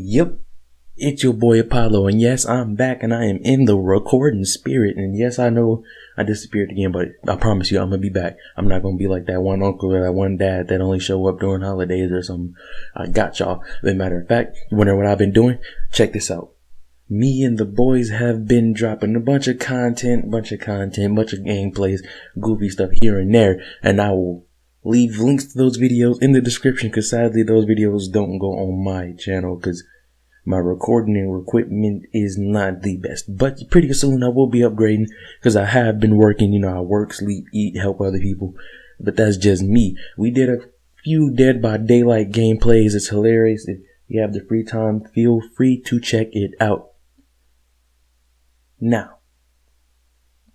Yep, it's your boy Apollo, and yes, I'm back, and I am in the recording spirit. And yes, I know I disappeared again, but I promise you, I'm gonna be back. I'm not gonna be like that one uncle or that one dad that only show up during holidays or something. I got y'all. As a matter of fact, wondering what I've been doing? Check this out. Me and the boys have been dropping a bunch of gameplays, goofy stuff here and there, and I will leave links to those videos in the description, because sadly those videos don't go on my channel because my recording equipment is not the best. But pretty soon I will be upgrading, because I have been working. I work, sleep, eat, help other people, but that's just me. We did a few Dead by Daylight gameplays. It's hilarious. If you have the free time, feel free to check it out. Now,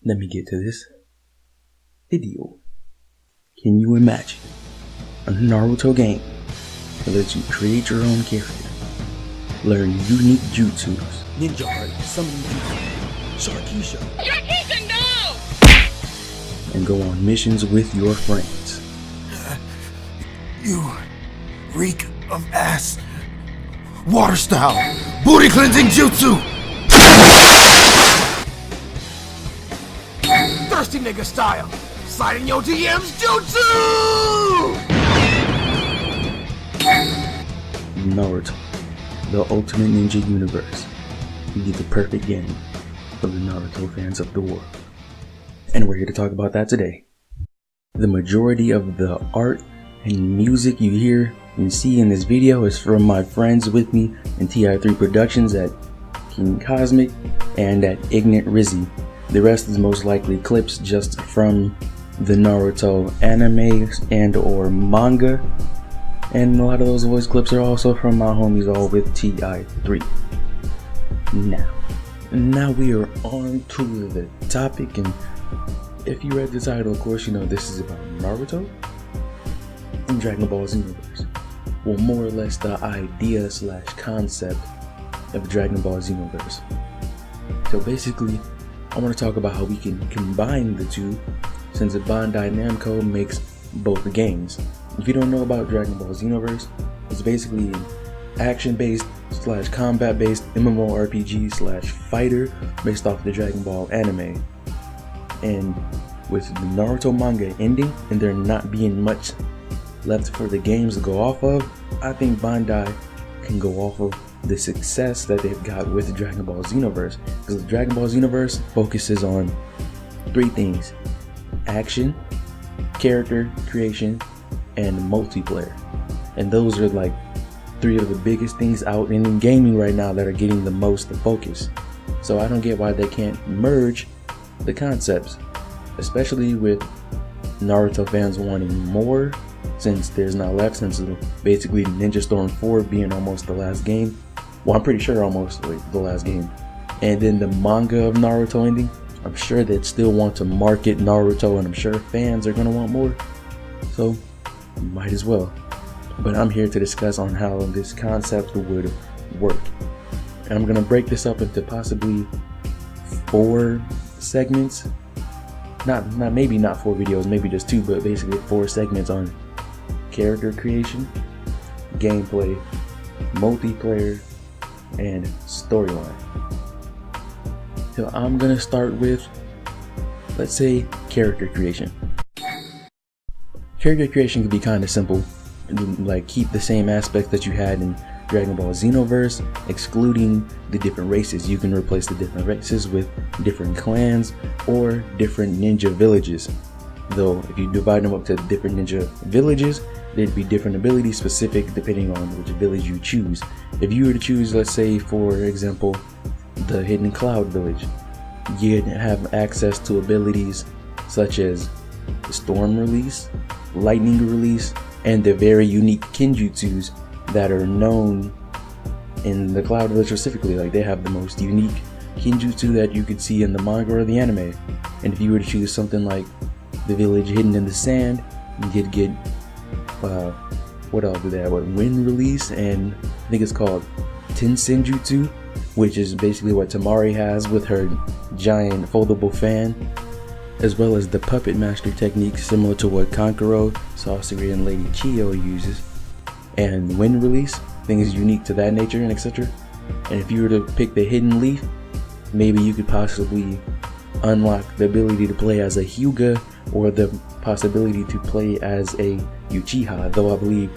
let me get to this video. Can you imagine a Naruto game that lets you create your own character, learn unique jutsus, ninja art, summoning jutsu, Sharkisha, no! and go on missions with your friends? You reek of ass. Water style, booty cleansing jutsu. Thirsty nigga style, sliding your DMs jutsu. Naruto, the ultimate ninja universe. You get the perfect game for the Naruto fans of the world. And we're here to talk about that today. The majority of the art and music you hear and see in this video is from my friends with me in TI3 Productions at King Cosmic and at Ignorant Rizzy. The rest is most likely clips just from the Naruto anime and or manga. And a lot of those voice clips are also from my homies all with TI3. Now we are on to the topic, and if you read the title, of course you know this is about Naruto and Dragon Ball Xenoverse. Well, more or less the idea / concept of Dragon Ball Xenoverse. So basically, I want to talk about how we can combine the two, since Bandai Namco makes both games. If you don't know about Dragon Ball Xenoverse, it's basically an action-based / combat-based MMORPG / fighter based off the Dragon Ball anime. And with the Naruto manga ending and there not being much left for the games to go off of, I think Bandai can go off of the success that they've got with Dragon Ball Xenoverse, because the Dragon Ball Xenoverse focuses on 3 things: action, character creation, and multiplayer. And those are like 3 of the biggest things out in gaming right now that are getting the most focus. So I don't get why they can't merge the concepts, especially with Naruto fans wanting more, since there's not left, since basically Ninja Storm 4 being almost the last game. Well, I'm pretty sure almost the last game. And then the manga of Naruto ending, I'm sure they'd still want to market Naruto, and I'm sure fans are going to want more. So, might as well. But I'm here to discuss on how this concept would work. And I'm going to break this up into possibly 4 segments. Maybe not 4 videos, maybe just 2, but basically 4 segments on character creation, gameplay, multiplayer, and storyline. So I'm gonna start with, let's say, character creation. Character creation can be kind of simple, like keep the same aspects that you had in Dragon Ball Xenoverse, excluding the different races. You can replace the different races with different clans or different ninja villages. Though if you divide them up to different ninja villages, there'd be different abilities specific depending on which village you choose. If you were to choose, let's say for example, the Hidden Cloud village, you'd have access to abilities such as Storm Release, Lightning Release, and the very unique Kenjutsus that are known in the Cloud village specifically. Like, they have the most unique Kenjutsu that you could see in the manga or the anime. And if you were to choose something like the village Hidden in the Sand, you'd get what else do they have? Wind Release, and I think it's called Tensenjutsu, which is basically what Tamari has with her giant foldable fan, as well as the Puppet Master technique similar to what Kankuro, Sasori, and Lady Chiyo uses. and wind release, things unique to that nature and etc. And if you were to pick the hidden leaf, maybe you could possibly unlock the ability to play as a Hyuga or the possibility to play as a Uchiha, though I believe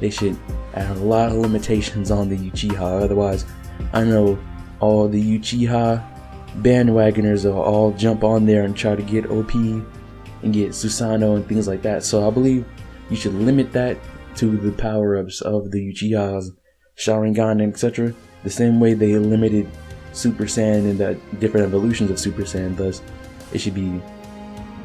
they should add a lot of limitations on the Uchiha. Otherwise, I know all the Uchiha bandwagoners will all jump on there and try to get OP and get Susanoo and things like that. So I believe you should limit that to the power-ups of the Uchihas, Sharingan, etc. The same way they limited Super Saiyan and the different evolutions of Super Saiyan. Thus, it should be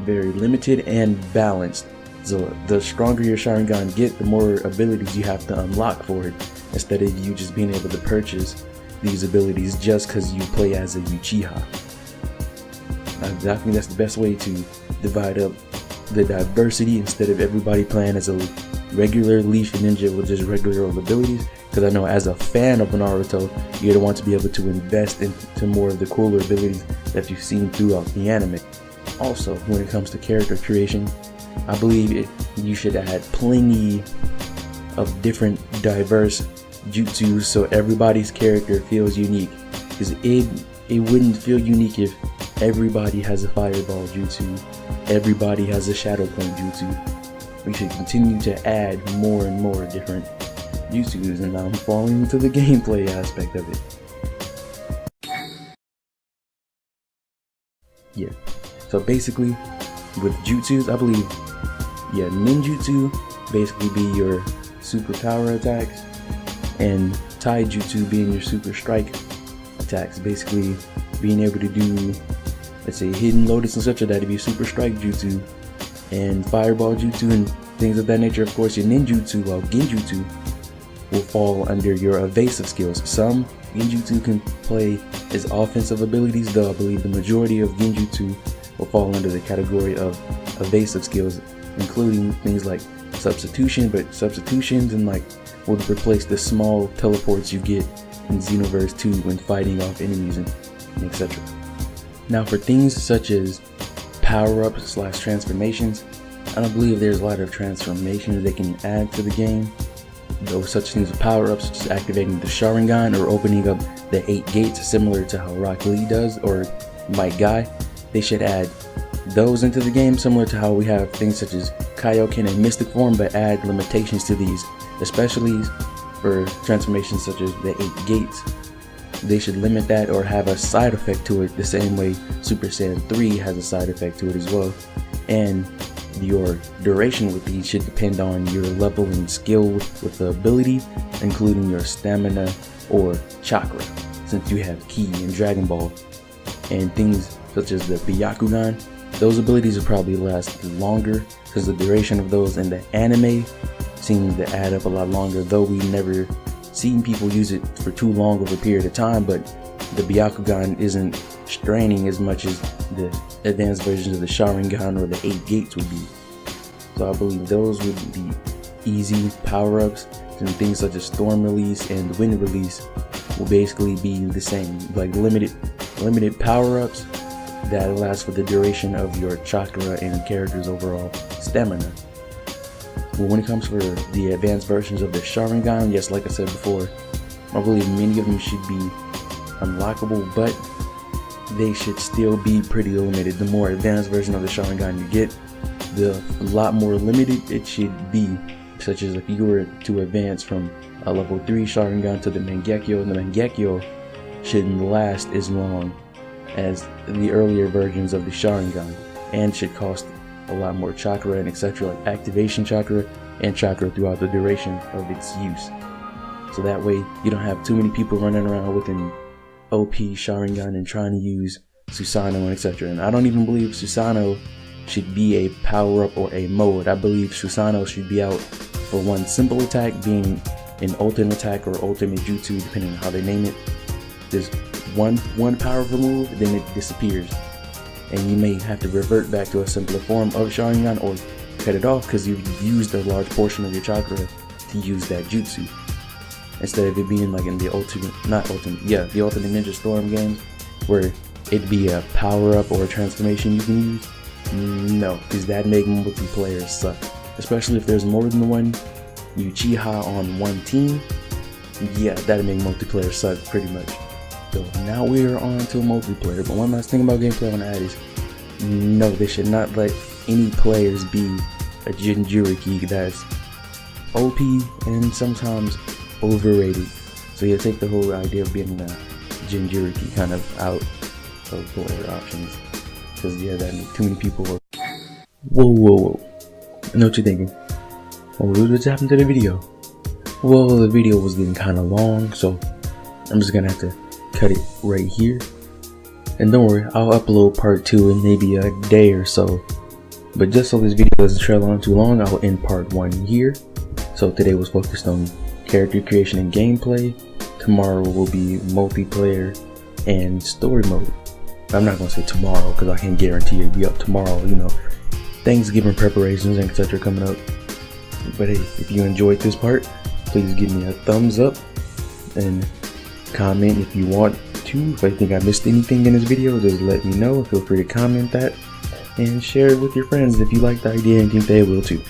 very limited and balanced. So the stronger your Sharingan get, the more abilities you have to unlock for it, instead of you just being able to purchase these abilities just because you play as a Uchiha. I think that's the best way to divide up the diversity, instead of everybody playing as a regular Leaf Ninja with just regular old abilities. Because I know as a fan of Naruto, you're gonna want to be able to invest into more of the cooler abilities that you've seen throughout the anime. Also, when it comes to character creation, I believe you should add plenty of different diverse jutsus so everybody's character feels unique. Because it wouldn't feel unique if everybody has a fireball jutsu, everybody has a shadow clone jutsu. We should continue to add more and more different jutsus, and I'm falling into the gameplay aspect of it. Yeah, so basically with jutsus, I believe, ninjutsu basically be your super power attacks, and taijutsu being your super strike attacks. Basically being able to do, let's say, hidden lotus and such, that'd be super strike jutsu, and fireball jutsu and things of that nature. Of course, your ninjutsu, while genjutsu will fall under your evasive skills. Some genjutsu can play as offensive abilities, though I believe the majority of genjutsu will fall under the category of evasive skills, including things like substitution, but substitutions and like will replace the small teleports you get in Xenoverse 2 when fighting off enemies and etc. Now for things such as power-ups / transformations, I don't believe there's a lot of transformations they can add to the game. Though such things as power-ups, such as activating the Sharingan or opening up the 8 gates, similar to how Rock Lee does or Might Guy, they should add those into the game, similar to how we have things such as Kaioken and Mystic Form, but add limitations to these, especially for transformations such as the 8 gates. They should limit that or have a side effect to it, the same way Super Saiyan 3 has a side effect to it as well. And your duration with these should depend on your level and skill with the ability, including your stamina or chakra, since you have Ki and Dragon Ball. And things such as the Byakugan, those abilities will probably last longer because the duration of those in the anime seems to add up a lot longer, though we've never seen people use it for too long of a period of time. But the Byakugan isn't straining as much as the advanced versions of the Sharingan or the 8 gates would be. So I believe those would be easy power-ups, and things such as storm release and wind release will basically be the same, like limited power-ups that allows for the duration of your chakra and character's overall stamina. Well, when it comes for the advanced versions of the Sharingan, yes, like I said before, I believe many of them should be unlockable, but they should still be pretty limited. The more advanced version of the Sharingan you get, the lot more limited it should be. Such as if you were to advance from a level 3 Sharingan to the Mangekyo, and the Mangekyo shouldn't last as long as the earlier versions of the Sharingan, and should cost a lot more chakra and etc., like activation chakra and chakra throughout the duration of its use. So that way you don't have too many people running around with an OP Sharingan and trying to use Susanoo and etc. And I don't even believe Susanoo should be a power-up or a mode. I believe Susanoo should be out for one simple attack, being an ultimate attack or ultimate jutsu, depending on how they name it. There's one powerful move, then it disappears, and you may have to revert back to a simpler form of Sharingan or cut it off because you've used a large portion of your chakra to use that jutsu, instead of it being like in the the Ultimate Ninja Storm games, where it'd be a power-up or a transformation you can use. No, because that make multiplayer suck, especially if there's more than one Uchiha on one team, yeah, that'd make multiplayer suck pretty much. So now we're on to multiplayer. But one last thing about gameplay I want to add is, no, they should not let any players be a Jinchuriki that's OP and sometimes overrated. So yeah, take the whole idea of being a Jinchuriki kind of out of player options. Because yeah, that too many people are. Whoa. I know what you're thinking. Oh, what's happened to the video? Well, the video was getting kind of long, so I'm just gonna have to cut it right here. And don't worry, I'll upload part 2 in maybe a day or so. But just so this video doesn't trail on too long, I'll end part 1 here. So today was focused on character creation and gameplay. Tomorrow will be multiplayer and story mode. I'm not gonna say tomorrow because I can't guarantee it'll be up tomorrow, you know, Thanksgiving preparations and etc. coming up. But hey, if you enjoyed this part, please give me a thumbs up and comment if you want to. If I think I missed anything in this video, just let me know. Feel free to comment that and share it with your friends if you like the idea and think they will too.